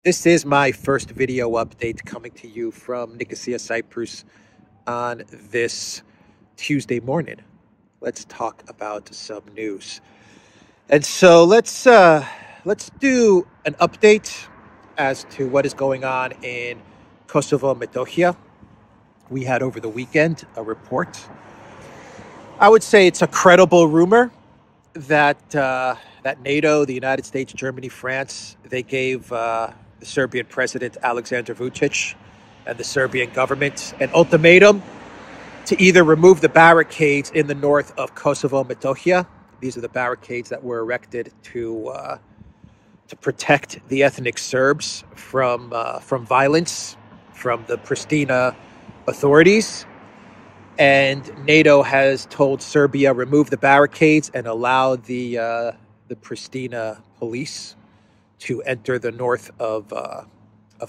This is my first video update coming to you from Nicosia, Cyprus on this Tuesday morning. Let's talk about some news. And so let's do an update as to what is going on in Kosovo, Metohija. We had over the weekend a report. I would say it's a credible rumor that that NATO, the United States, Germany, France, they gave the Serbian president Aleksandar Vučić and the Serbian government an ultimatum to either remove the barricades in the north of Kosovo, Metohija. These are the barricades that were erected to protect the ethnic Serbs from violence from the Pristina authorities. And NATO has told Serbia remove the barricades and allow the Pristina police to enter the north of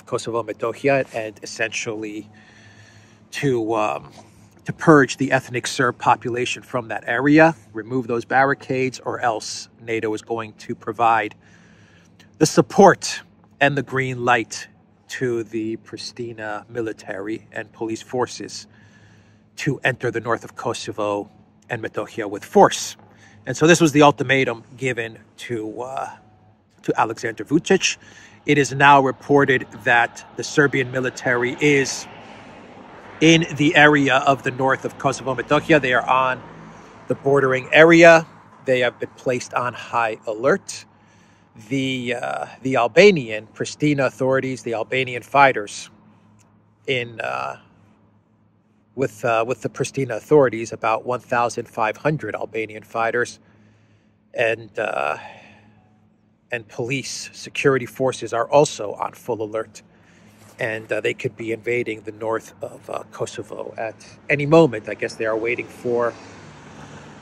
Kosovo, Metohija, and essentially to purge the ethnic Serb population from that area, remove those barricades, or else NATO is going to provide the support and the green light to the Pristina military and police forces to enter the north of Kosovo and Metohija with force. And so this was the ultimatum given to Aleksandar Vučić. It is now reported that the Serbian military is in the area of the north of Kosovo, Metohija. They are on the bordering area. They have been placed on high alert. The Albanian Pristina authorities, the Albanian fighters with the Pristina authorities, about 1,500 Albanian fighters and police security forces are also on full alert, and they could be invading the north of Kosovo at any moment. I guess they are waiting for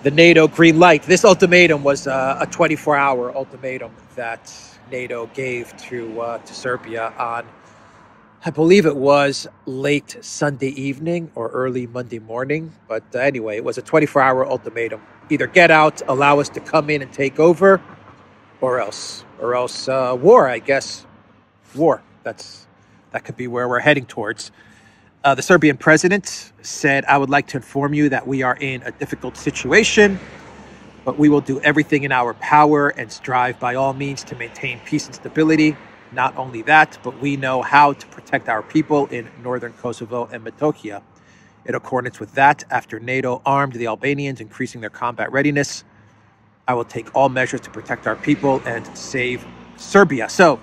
the NATO green light. This ultimatum was a 24-hour ultimatum that NATO gave to Serbia on, I believe it was late Sunday evening or early Monday morning. But anyway, it was a 24-hour ultimatum. Either get out, allow us to come in and take over, or else war, I guess. War. That could be where we're heading towards. The Serbian president said, "I would like to inform you that we are in a difficult situation, but we will do everything in our power and strive by all means to maintain peace and stability. Not only that, but we know how to protect our people in northern Kosovo and Metohija. In accordance with that, after NATO armed the Albanians, increasing their combat readiness, I will take all measures to protect our people and save Serbia." So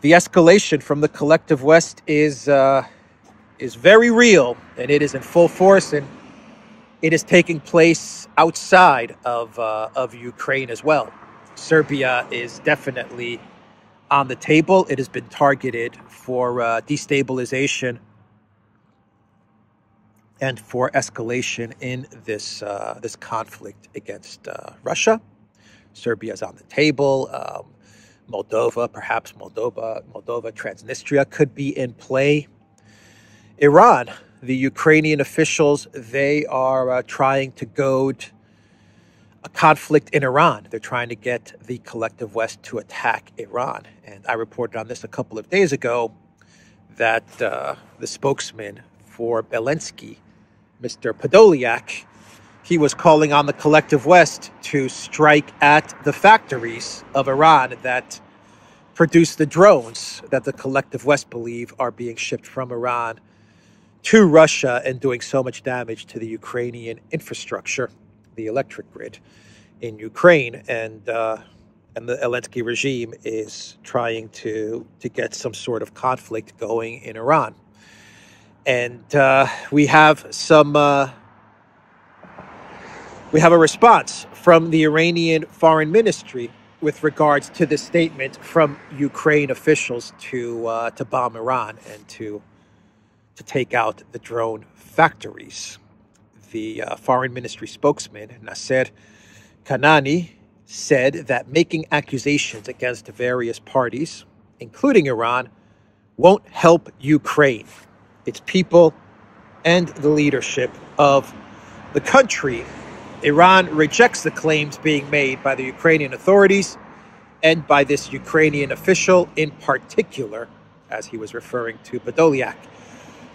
the escalation from the collective West is very real, and it is in full force, and it is taking place outside of Ukraine as well. Serbia is definitely on the table. It has been targeted for destabilization and for escalation in this conflict against Russia. Serbia is on the table. Moldova, Transnistria could be in play. Iran, the Ukrainian officials, they are trying to goad a conflict in Iran. They're trying to get the collective West to attack Iran. And I reported on this a couple of days ago that the spokesman for Zelensky, Mr. Podolyak, he was calling on the collective West to strike at the factories of Iran that produce the drones that the collective West believe are being shipped from Iran to Russia and doing so much damage to the Ukrainian infrastructure, the electric grid in Ukraine. And the Zelensky regime is trying to get some sort of conflict going in Iran. And we have a response from the Iranian Foreign Ministry with regards to this statement from Ukraine officials to bomb Iran and to take out the drone factories. The Foreign Ministry spokesman, Nasser Kanani, said that making accusations against various parties, including Iran, won't help Ukraine, its people, and the leadership of the country. Iran rejects the claims being made by the Ukrainian authorities and by this Ukrainian official in particular, as he was referring to Podolyak.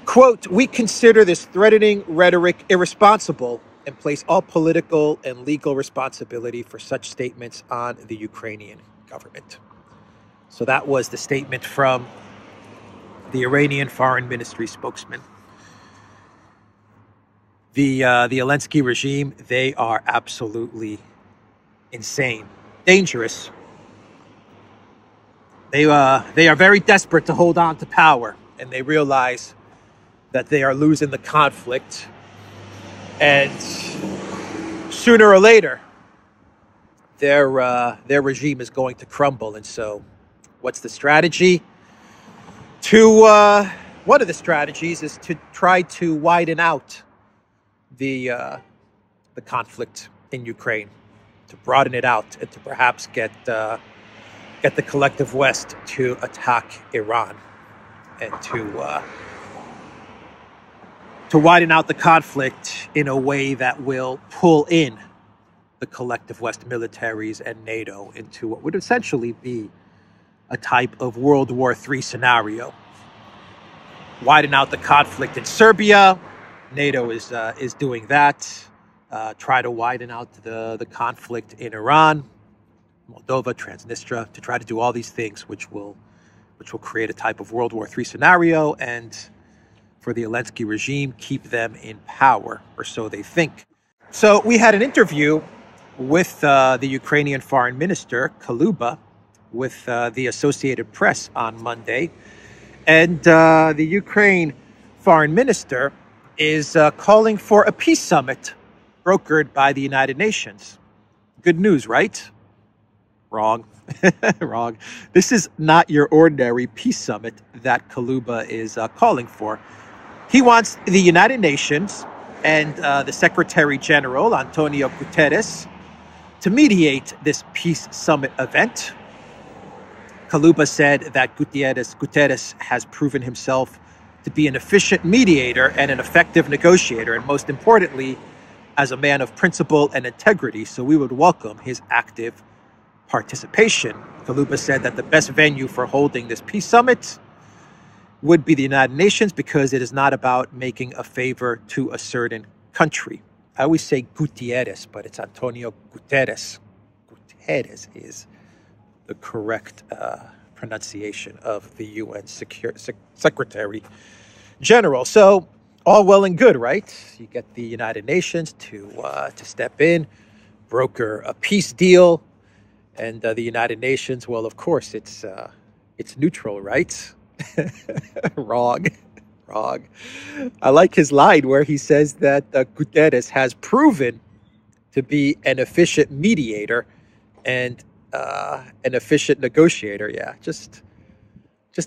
Quote, "We consider this threatening rhetoric irresponsible and place all political and legal responsibility for such statements on the Ukrainian government." So that was the statement from the Iranian Foreign Ministry spokesman. The Zelensky regime, they are absolutely insane, dangerous. They are very desperate to hold on to power, and they realize that they are losing the conflict, and sooner or later, their regime is going to crumble. And so, what's the strategy? One of the strategies is to try to widen out the conflict in Ukraine, to broaden it out, and to perhaps get the collective West to attack Iran, and to widen out the conflict in a way that will pull in the collective West militaries and NATO into what would essentially be a type of World War III scenario. Widen out the conflict in Serbia. NATO is doing that. Try to widen out the conflict in Iran, Moldova, Transnistria, to try to do all these things, which will create a type of World War III scenario, and for the Zelensky regime, keep them in power, or so they think. So we had an interview with the Ukrainian foreign minister, Kaluba, with the Associated Press on Monday. And the Ukraine foreign minister is calling for a peace summit brokered by the United Nations. Good news, right? Wrong. Wrong. This is not your ordinary peace summit that Kaluba is calling for. He wants the United Nations and the Secretary General, Antonio Guterres, to mediate this peace summit event. Kaluba said that Guterres has proven himself to be an efficient mediator and an effective negotiator, and most importantly, as a man of principle and integrity, so we would welcome his active participation. Kaluba said that the best venue for holding this peace summit would be the United Nations, because it is not about making a favor to a certain country. I always say Gutierrez, but it's Antonio Guterres. Guterres is the correct pronunciation of the UN Secretary General. So all well and good, right? You get the United Nations to step in, broker a peace deal, and the United Nations, well, of course, it's neutral, right? Wrong. I like his line where he says that Guterres has proven to be an efficient mediator and an efficient negotiator. Yeah, just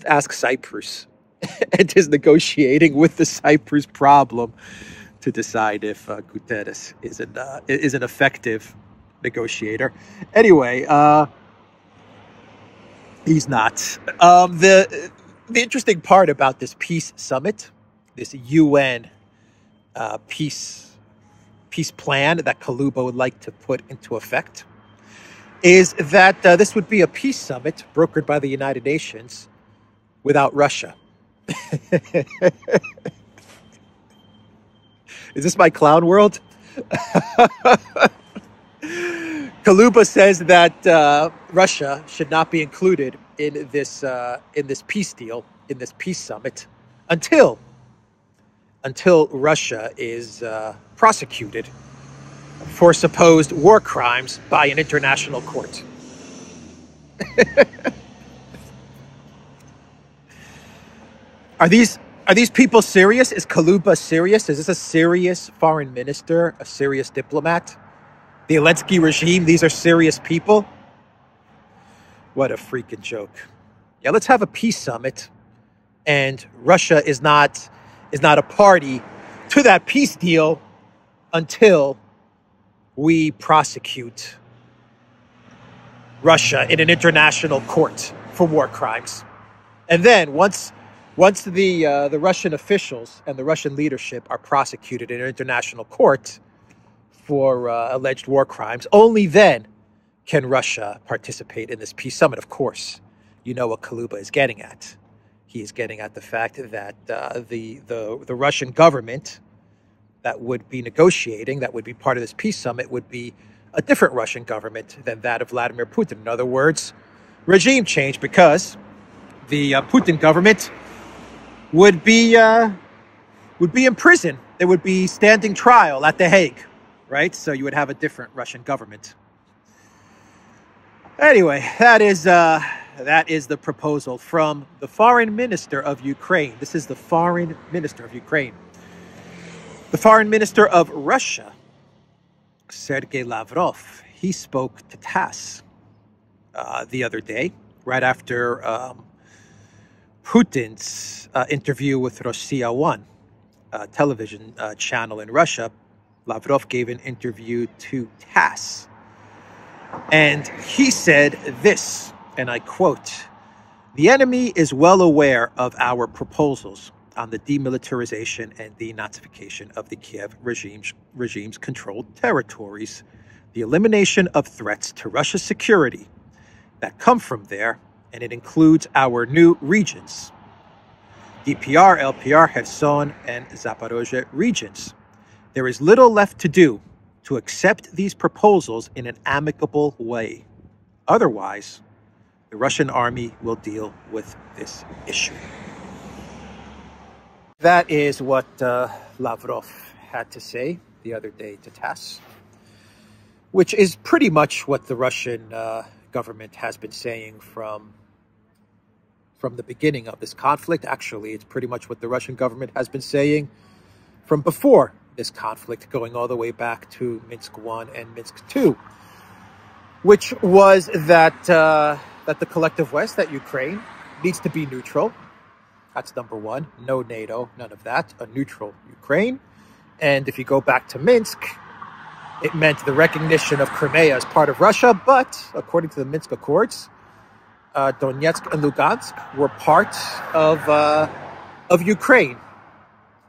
ask Cyprus and his negotiating with the Cyprus problem to decide if Guterres is an effective negotiator. Anyway, he's not. The interesting part about this peace summit, this UN peace plan that Kaluba would like to put into effect, is that this would be a peace summit brokered by the United Nations without Russia. Is this my clown world? Kaluba says that Russia should not be included in this peace deal, in this peace summit, until Russia is prosecuted for supposed war crimes by an international court. Are these people serious? Is Kaluba serious? Is this a serious foreign minister, a serious diplomat? The Zelensky regime, these are serious people? What a freaking joke. Yeah, let's have a peace summit, and Russia is not a party to that peace deal until we prosecute Russia in an international court for war crimes. And then once the Russian officials and the Russian leadership are prosecuted in an international court for alleged war crimes, only then can Russia participate in this peace summit? Of course, you know what Kaluba is getting at. He is getting at the fact that the Russian government that would be negotiating, that would be part of this peace summit, would be a different Russian government than that of Vladimir Putin. In other words, regime change, because the Putin government would be in prison. There would be standing trial at The Hague, right? So you would have a different Russian government. Anyway, that is the proposal from the foreign minister of Ukraine. This is the foreign minister of Ukraine. The foreign minister of Russia, Sergei Lavrov, he spoke to TASS the other day, right after Putin's interview with Rossiya 1, television channel in Russia. Lavrov gave an interview to TASS. And he said this, and I quote, "The enemy is well aware of our proposals on the demilitarization and denazification of the Kiev regime's controlled territories, the elimination of threats to Russia's security that come from there, and it includes our new regions, DPR, LPR, Kherson, and Zaporozhye regions. There is little left to do to accept these proposals in an amicable way. Otherwise, the Russian army will deal with this issue." That is what Lavrov had to say the other day to TASS, which is pretty much what the Russian government has been saying from the beginning of this conflict. Actually, it's pretty much what the Russian government has been saying from before this conflict, going all the way back to Minsk I and Minsk II, which was that the collective West, that Ukraine, needs to be neutral. That's number one. No NATO, none of that. A neutral Ukraine. And if you go back to Minsk, it meant the recognition of Crimea as part of Russia. But according to the Minsk Accords, Donetsk and Lugansk were part of Ukraine.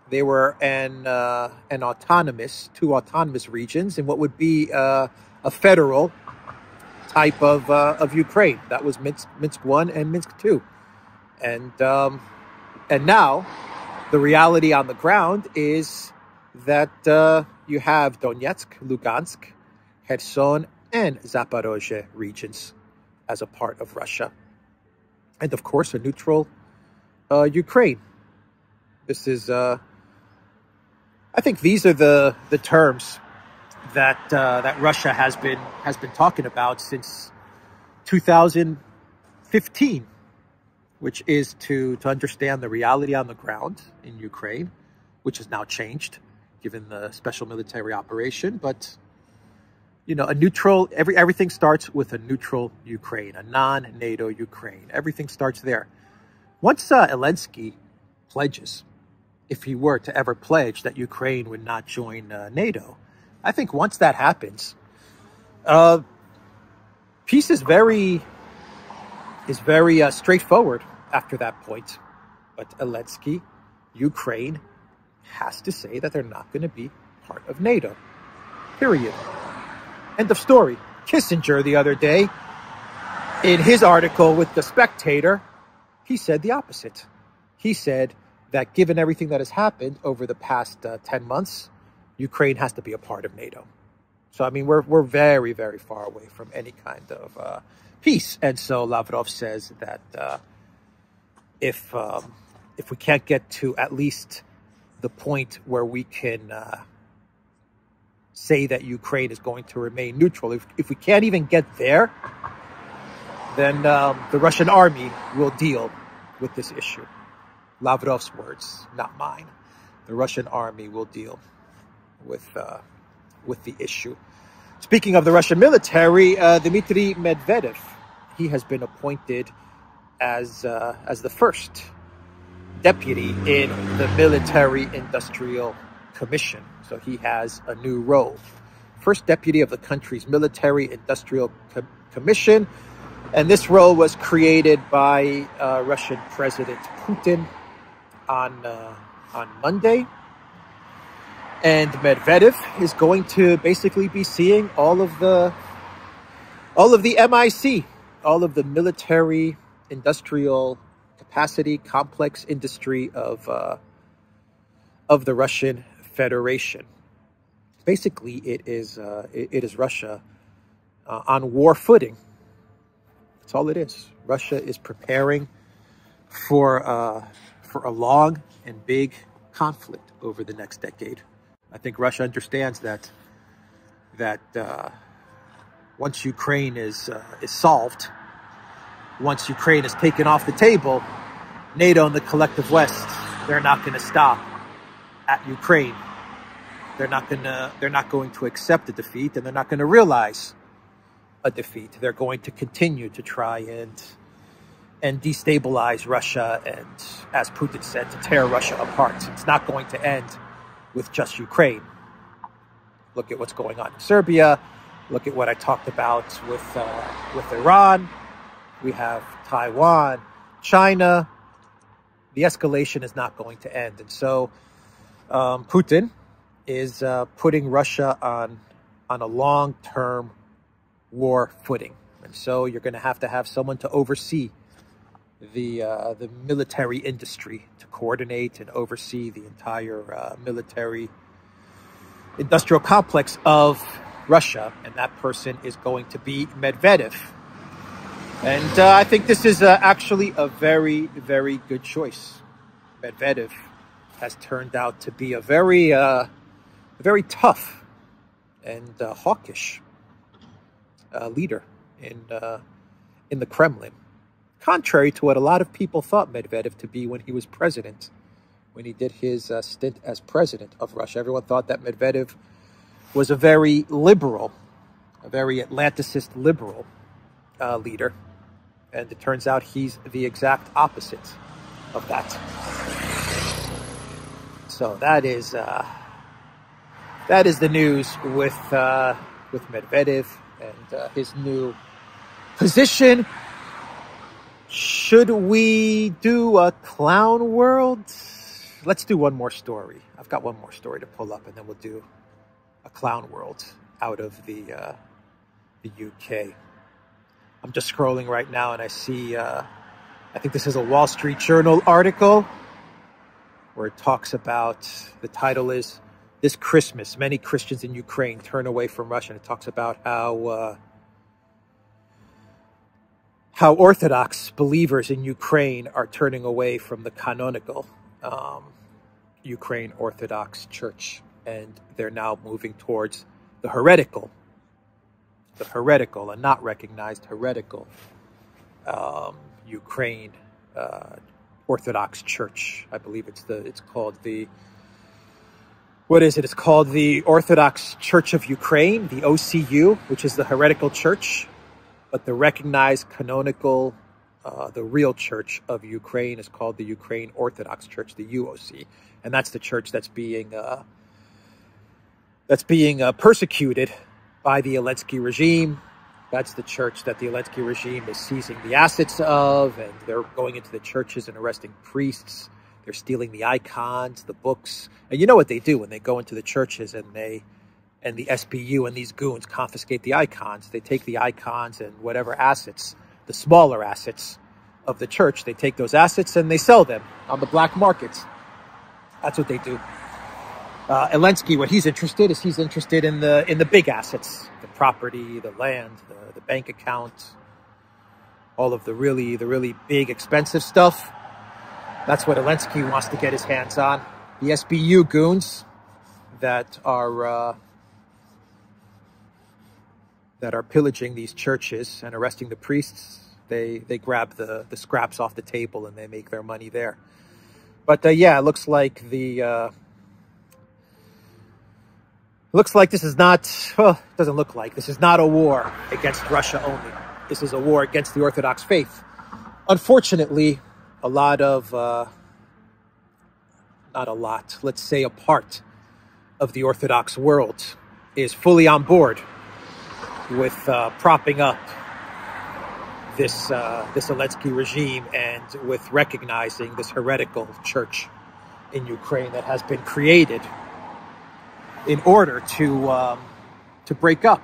They were two autonomous regions in what would be a federal type of Ukraine. That was Minsk I and Minsk II. And now the reality on the ground is that you have Donetsk, Lugansk, Kherson, and Zaporozhye regions as a part of Russia. And of course, a neutral Ukraine. This is, I think these are the terms that Russia has been talking about since 2015, which is to understand the reality on the ground in Ukraine, which has now changed given the special military operation. But you know, a neutral, everything starts with a neutral Ukraine, a non-NATO Ukraine. Everything starts there. Once Zelensky pledges, if he were to ever pledge that Ukraine would not join NATO, I think once that happens, peace is very straightforward after that point. But Zelensky, Ukraine, has to say that they're not going to be part of NATO. Period. End of story. Kissinger the other day, in his article with The Spectator, he said the opposite. He said that given everything that has happened over the past 10 months, Ukraine has to be a part of NATO. So, I mean, we're very, very far away from any kind of peace. And so Lavrov says that if we can't get to at least the point where we can say that Ukraine is going to remain neutral, if we can't even get there, then the Russian army will deal with this issue. Lavrov's words, not mine. The Russian army will deal with the issue. Speaking of the Russian military, Dmitry Medvedev, he has been appointed as the first deputy in the Military Industrial Commission. So he has a new role. First deputy of the country's Military Industrial Commission. And this role was created by Russian President Putin on Monday. And Medvedev is going to basically be seeing all of the all of the MIC, all of the military, industrial capacity, complex industry of the Russian Federation. Basically, it is Russia on war footing. That's all it is. Russia is preparing for a long and big conflict over the next decade. I think Russia understands that once Ukraine is solved, once Ukraine is taken off the table, NATO and the collective West, they're not going to stop at Ukraine. They're not going to accept a defeat, and they're not going to realize a defeat. They're going to continue to try and destabilize Russia and, as Putin said, to tear Russia apart. It's not going to end with just Ukraine. Look at what's going on in Serbia. Look at what I talked about with Iran. We have Taiwan, China. The escalation is not going to end. And so Putin is putting Russia on a long-term war footing. And so you're going to have someone to oversee the military industry, to coordinate and oversee the entire military industrial complex of Russia. And that person is going to be Medvedev. And I think this is actually a very, very good choice. Medvedev has turned out to be a very tough and hawkish leader in the Kremlin, contrary to what a lot of people thought Medvedev to be when he was president, when he did his stint as president of Russia. Everyone thought that Medvedev was a very liberal, a very Atlanticist liberal leader, and it turns out he's the exact opposite of that. So that is the news with Medvedev and his new position. Should we do a clown world? Let's do one more story. I've got one more story to pull up, and then we'll do a clown world out of the UK. I'm just scrolling right now, and I see, I think this is a Wall Street Journal article where it talks about, the title is, "This Christmas, Many Christians in Ukraine Turn Away from Russia." And it talks about how Orthodox believers in Ukraine are turning away from the canonical Ukraine Orthodox Church. And they're now moving towards the heretical and not recognized heretical Ukraine Orthodox Church. I believe it's called the, what is it? It's called the Orthodox Church of Ukraine, the OCU, which is the heretical church. But the recognized canonical, the real church of Ukraine is called the Ukraine Orthodox Church, the UOC. And that's the church that's being persecuted by the Zelensky regime. That's the church that the Zelensky regime is seizing the assets of, and they're going into the churches and arresting priests. They're stealing the icons, the books. And you know what they do when they go into the churches and the SBU and these goons confiscate the icons. They take the icons and whatever assets, the smaller assets of the church, they take those assets and they sell them on the black market. That's what they do. Zelensky, what he's interested in the big assets, the property, the land, the bank account, all of the really big expensive stuff. That's what Zelensky wants to get his hands on. The SBU goons that are pillaging these churches and arresting the priests, they grab the scraps off the table and they make their money there. But yeah, it looks like this is not, well, it doesn't look like, this is not a war against Russia only. This is a war against the Orthodox faith. Unfortunately, a part of the Orthodox world is fully on board with propping up this Zelensky regime and with recognizing this heretical church in Ukraine that has been created in order to break up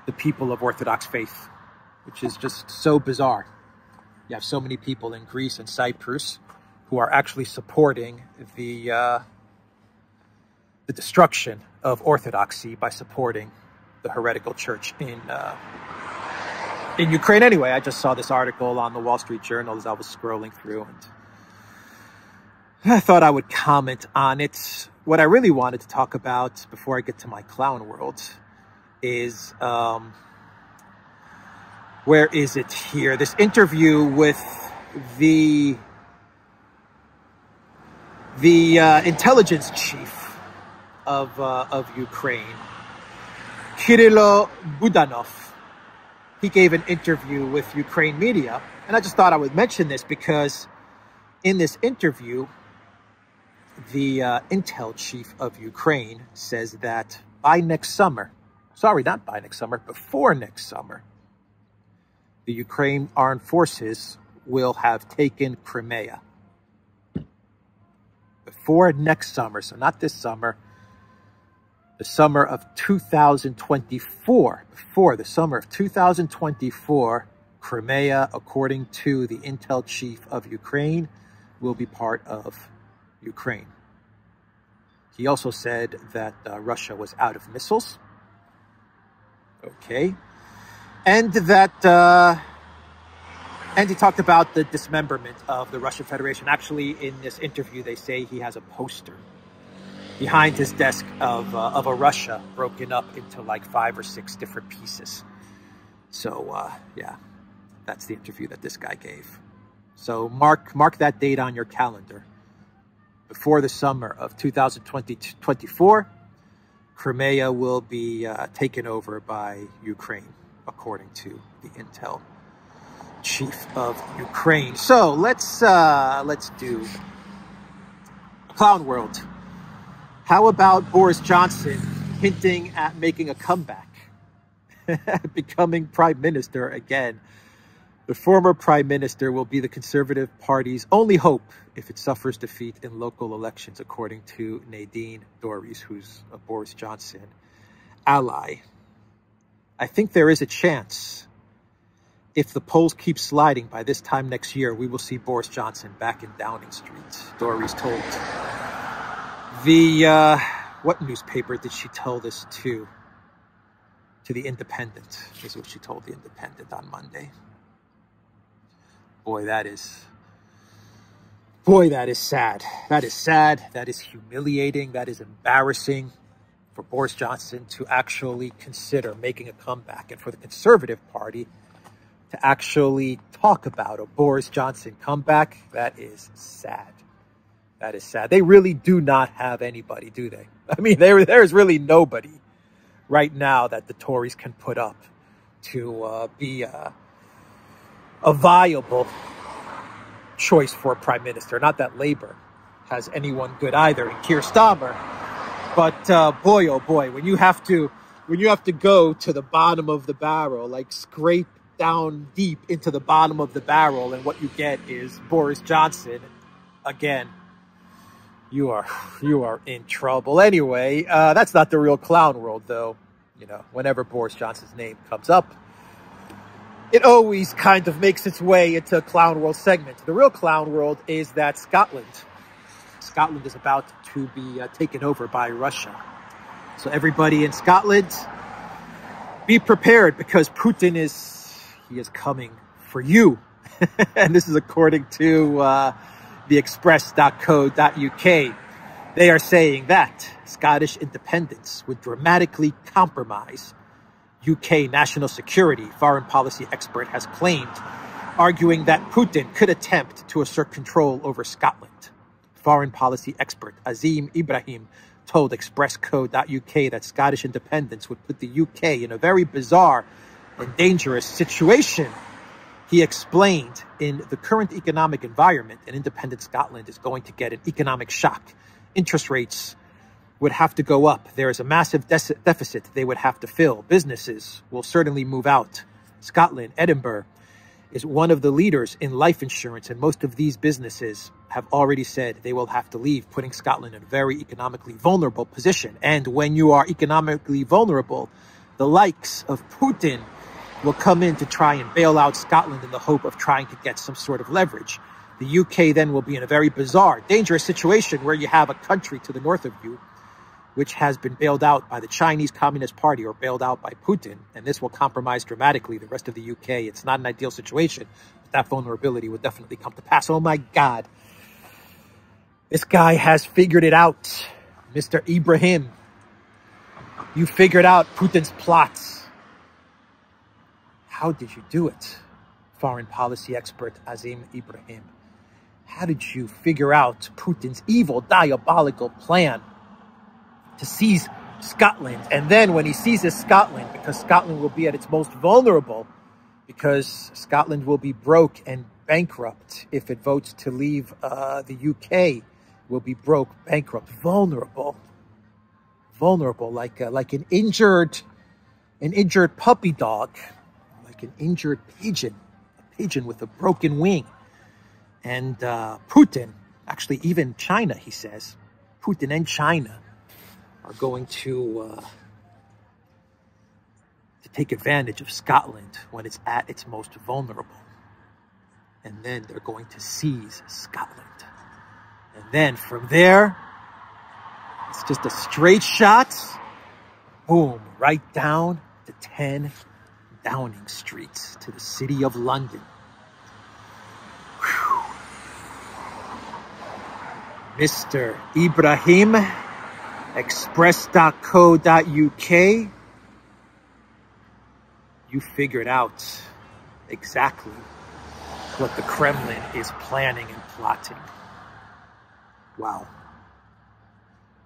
the people of Orthodox faith, which is just so bizarre. You have so many people in Greece and Cyprus who are actually supporting the destruction of Orthodoxy by supporting the heretical church in Ukraine. Anyway, I just saw this article on the Wall Street Journal as I was scrolling through, and I thought I would comment on it. What I really wanted to talk about before I get to my clown world is, where is it here? This interview with the intelligence chief of Ukraine, Kirill Budanov. He gave an interview with Ukraine media, and I just thought I would mention this because in this interview, the intel chief of Ukraine says that by next summer, sorry, not by next summer, before next summer, the Ukraine armed forces will have taken Crimea. Before next summer, so not this summer, the summer of 2024, before the summer of 2024, Crimea, according to the intel chief of Ukraine, will be part of Ukraine. He also said that Russia was out of missiles. Okay. And that, and he talked about the dismemberment of the Russian Federation. Actually, in this interview, they say he has a poster behind his desk of a Russia broken up into like 5 or 6 different pieces. So, yeah, that's the interview that this guy gave. So mark that date on your calendar. Before the summer of 2024, Crimea will be taken over by Ukraine, according to the intel chief of Ukraine. So let's do clown world. How about Boris Johnson hinting at making a comeback, becoming prime minister again? The former prime minister will be the Conservative Party's only hope if it suffers defeat in local elections, according to Nadine Dorries, who's a Boris Johnson ally. I think there is a chance, if the polls keep sliding, by this time next year, we will see Boris Johnson back in Downing Street, Dorries told the, what newspaper did she tell this to? To the Independent, is what she told the Independent on Monday. Boy, that is sad. That is sad. That is humiliating. That is embarrassing for Boris Johnson to actually consider making a comeback, and for the Conservative Party to actually talk about a Boris Johnson comeback. That is sad. That is sad. They really do not have anybody, do they? I mean, there is really nobody right now that the Tories can put up to be a viable choice for a prime minister. Not that Labour has anyone good either in Keir Starmer, but boy, oh boy, when you have to go to the bottom of the barrel, like scrape down deep into the bottom of the barrel, and what you get is Boris Johnson again, you are in trouble. Anyway, that's not the real clown world, though. You know, whenever Boris Johnson's name comes up, it always kind of makes its way into a clown world segment. The real clown world is that Scotland is about to be taken over by Russia. So everybody in Scotland, be prepared, because Putin is coming for you. And this is according to theexpress.co.uk. They are saying that Scottish independence would dramatically compromise UK national security, foreign policy expert has claimed, arguing that Putin could attempt to assert control over Scotland. Foreign policy expert Azim Ibrahim told express.co.uk that Scottish independence would put the UK in a very bizarre and dangerous situation. He explained, in the current economic environment, an independent Scotland is going to get an economic shock. Interest rates would have to go up. There is a massive deficit they would have to fill. Businesses will certainly move out. Scotland, Edinburgh, is one of the leaders in life insurance, and most of these businesses have already said they will have to leave, putting Scotland in a very economically vulnerable position. And when you are economically vulnerable, the likes of Putin will come in to try and bail out Scotland in the hope of trying to get some sort of leverage. The UK then will be in a very bizarre, dangerous situation where you have a country to the north of you which has been bailed out by the Chinese Communist Party or bailed out by Putin, and this will compromise dramatically the rest of the UK. It's not an ideal situation, but that vulnerability will definitely come to pass. Oh my God. This guy has figured it out. Mr. Ibrahim, you figured out Putin's plots. How did you do it? Foreign policy expert Azim Ibrahim. How did you figure out Putin's evil, diabolical plan to seize Scotland? And then when he seizes Scotland, because Scotland will be at its most vulnerable, because Scotland will be broke and bankrupt if it votes to leave the UK, will be broke, bankrupt, vulnerable, like an injured puppy dog, like an injured pigeon, a pigeon with a broken wing. And Putin, actually even China, he says, Putin and China are going to take advantage of Scotland when it's at its most vulnerable. And then they're going to seize Scotland. And then from there, it's just a straight shot, boom, right down to 10 Downing Street, to the city of London. Whew. Mr. Ibrahim, express.co.uk, you figured out exactly what the Kremlin is planning and plotting. Wow.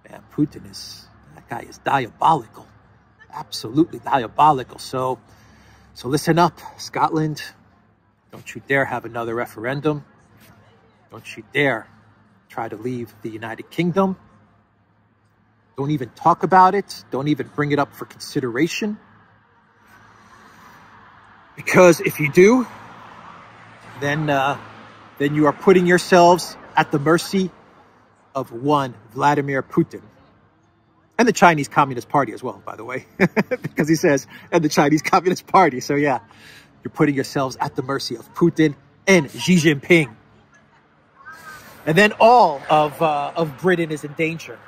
Man, that guy is diabolical. Absolutely diabolical. So listen up, Scotland. Don't you dare have another referendum. Don't you dare try to leave the United Kingdom. Don't even talk about it. Don't even bring it up for consideration. Because if you do, then you are putting yourselves at the mercy of one Vladimir Putin. And the Chinese Communist Party as well, by the way. Because he says, and the Chinese Communist Party. So yeah, you're putting yourselves at the mercy of Putin and Xi Jinping. And then all of Britain is in danger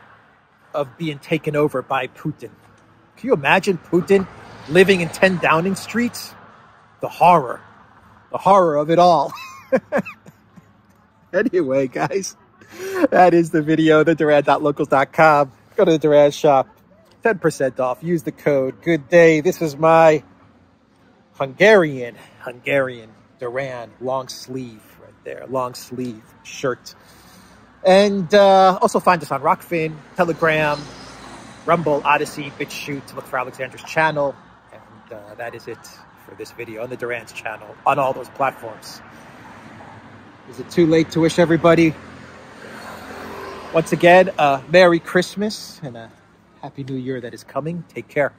of being taken over by Putin. Can you imagine Putin living in 10 Downing Street? The horror of it all. Anyway, guys, that is the video, theduran.locals.com. Go to the Duran shop, 10% off. Use the code Good Day. This is my Hungarian Duran long sleeve right there, long sleeve shirt. And also find us on Rockfin, Telegram, Rumble, Odyssey, BitChute. Look for Alexander's channel. And that is it for this video on the Duran's channel on all those platforms. Is it too late to wish everybody once again a Merry Christmas and a Happy New Year that is coming? Take care.